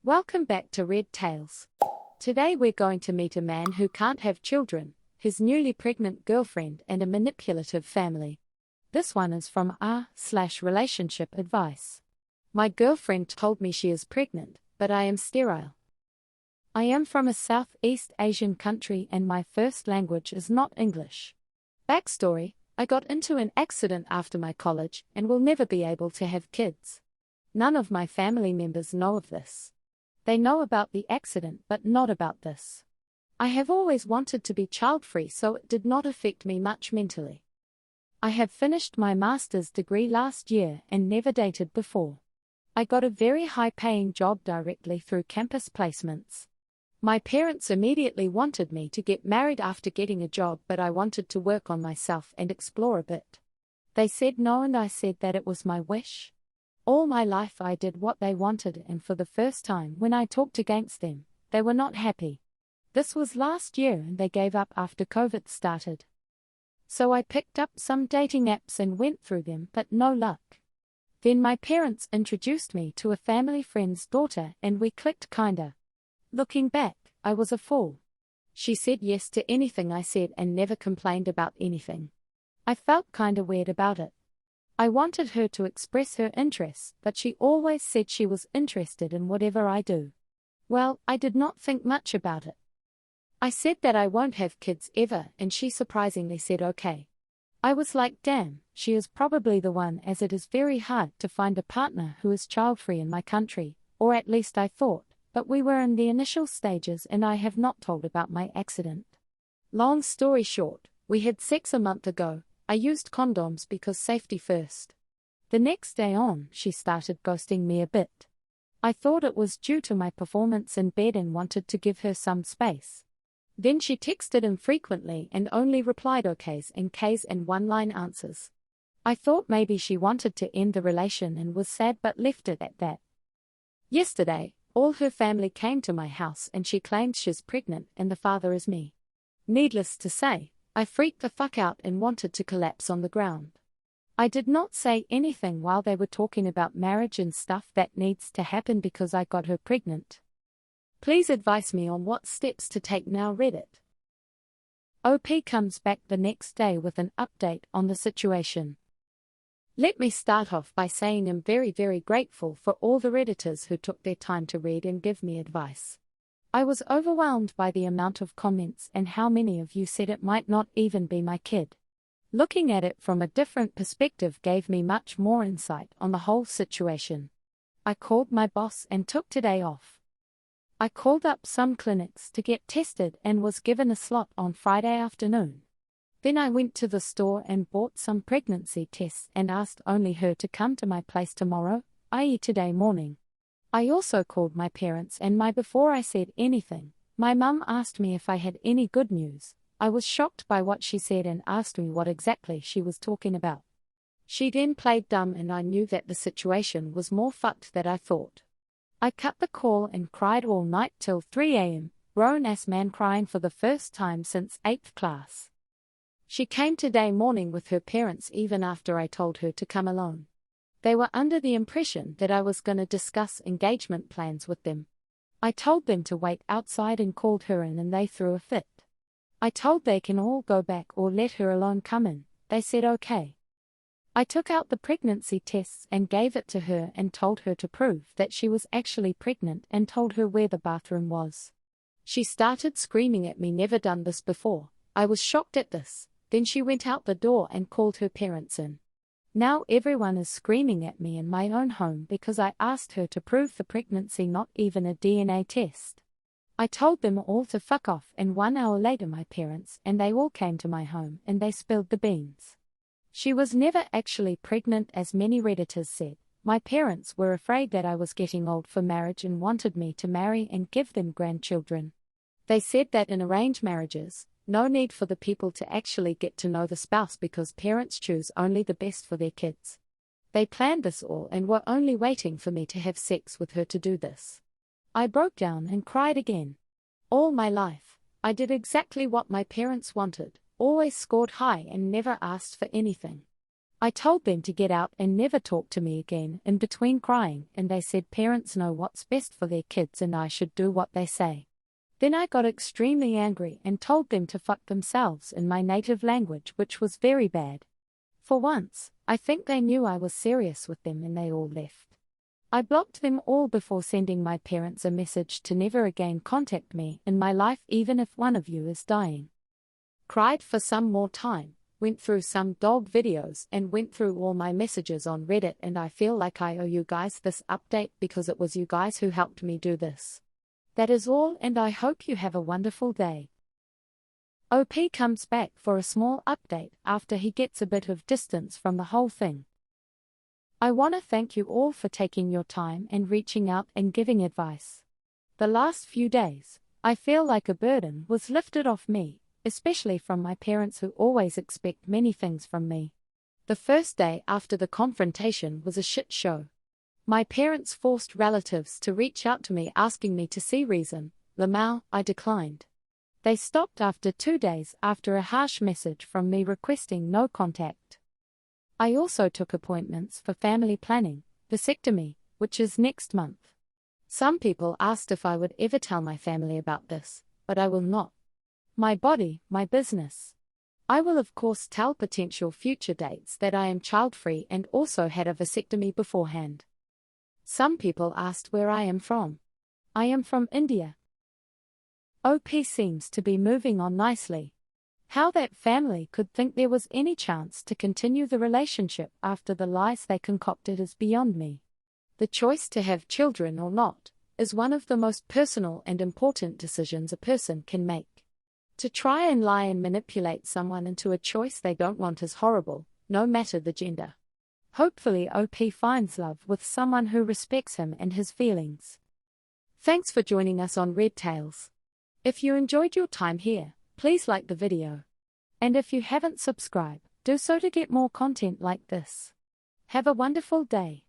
Welcome back to Red Tales. Today we're going to meet a man who can't have children, his newly pregnant girlfriend and a manipulative family. This one is from r/relationship advice. My girlfriend told me she is pregnant, but I am sterile. I am from a Southeast Asian country and my first language is not English. Backstory: I got into an accident after my college and will never be able to have kids. None of my family members know of this. They know about the accident but not about this. I have always wanted to be child-free, so it did not affect me much mentally. I have finished my master's degree last year and never dated before. I got a very high-paying job directly through campus placements. My parents immediately wanted me to get married after getting a job, but I wanted to work on myself and explore a bit. They said no and I said that it was my wish. All my life I did what they wanted, and for the first time when I talked against them, they were not happy. This was last year and they gave up after COVID started. So I picked up some dating apps and went through them, but no luck. Then my parents introduced me to a family friend's daughter and we clicked kinda. Looking back, I was a fool. She said yes to anything I said and never complained about anything. I felt kinda weird about it. I wanted her to express her interest, but she always said she was interested in whatever I do. Well, I did not think much about it. I said that I won't have kids ever, and she surprisingly said okay. I was like, damn, she is probably the one, as it is very hard to find a partner who is child-free in my country, or at least I thought, but we were in the initial stages and I have not told about my accident. Long story short, we had sex a month ago. I used condoms because safety first. The next day on, she started ghosting me a bit. I thought it was due to my performance in bed and wanted to give her some space. Then she texted infrequently and only replied okays and Ks and one-line answers. I thought maybe she wanted to end the relation and was sad but left it at that. Yesterday, all her family came to my house and she claimed she's pregnant and the father is me. Needless to say, I freaked the fuck out and wanted to collapse on the ground. I did not say anything while they were talking about marriage and stuff that needs to happen because I got her pregnant. Please advise me on what steps to take now. Reddit. OP comes back the next day with an update on the situation. Let me start off by saying I'm very grateful for all the Redditors who took their time to read and give me advice. I was overwhelmed by the amount of comments and how many of you said it might not even be my kid. Looking at it from a different perspective gave me much more insight on the whole situation. I called my boss and took today off. I called up some clinics to get tested and was given a slot on Friday afternoon. Then I went to the store and bought some pregnancy tests and asked only her to come to my place tomorrow, i.e. today morning. I also called my parents and before I said anything, my mum asked me if I had any good news. I was shocked by what she said and asked me what exactly she was talking about. She then played dumb and I knew that the situation was more fucked than I thought. I cut the call and cried all night till 3 a.m, grown-ass man crying for the first time since 8th class. She came today morning with her parents even after I told her to come alone. They were under the impression that I was gonna discuss engagement plans with them. I told them to wait outside and called her in and they threw a fit. I told they can all go back or let her alone come in. They said okay. I took out the pregnancy tests and gave it to her and told her to prove that she was actually pregnant and told her where the bathroom was. She started screaming at me, never done this before. I was shocked at this. Then she went out the door and called her parents in. Now everyone is screaming at me in my own home because I asked her to prove the pregnancy, not even a DNA test. I told them all to fuck off and 1 hour later my parents and they all came to my home and they spilled the beans. She was never actually pregnant as many Redditors said. My parents were afraid that I was getting old for marriage and wanted me to marry and give them grandchildren. They said that in arranged marriages, no need for the people to actually get to know the spouse because parents choose only the best for their kids. They planned this all and were only waiting for me to have sex with her to do this. I broke down and cried again. All my life, I did exactly what my parents wanted, always scored high and never asked for anything. I told them to get out and never talk to me again in between crying, and they said parents know what's best for their kids and I should do what they say. Then I got extremely angry and told them to fuck themselves in my native language, which was very bad. For once, I think they knew I was serious with them and they all left. I blocked them all before sending my parents a message to never again contact me in my life even if one of you is dying. Cried for some more time, went through some dog videos and went through all my messages on Reddit, and I feel like I owe you guys this update because it was you guys who helped me do this. That is all, and I hope you have a wonderful day. OP comes back for a small update after he gets a bit of distance from the whole thing. I want to thank you all for taking your time and reaching out and giving advice. The last few days, I feel like a burden was lifted off me, especially from my parents who always expect many things from me. The first day after the confrontation was a shit show. My parents forced relatives to reach out to me asking me to see reason. Lamau, I declined. They stopped after 2 days after a harsh message from me requesting no contact. I also took appointments for family planning, vasectomy, which is next month. Some people asked if I would ever tell my family about this, but I will not. My body, my business. I will of course tell potential future dates that I am child-free and also had a vasectomy beforehand. Some people asked where I am from. I am from India. OP seems to be moving on nicely. How that family could think there was any chance to continue the relationship after the lies they concocted is beyond me. The choice to have children or not is one of the most personal and important decisions a person can make. To try and lie and manipulate someone into a choice they don't want is horrible, no matter the gender. Hopefully OP finds love with someone who respects him and his feelings. Thanks for joining us on Red Tales. If you enjoyed your time here, please like the video. And if you haven't subscribed, do so to get more content like this. Have a wonderful day.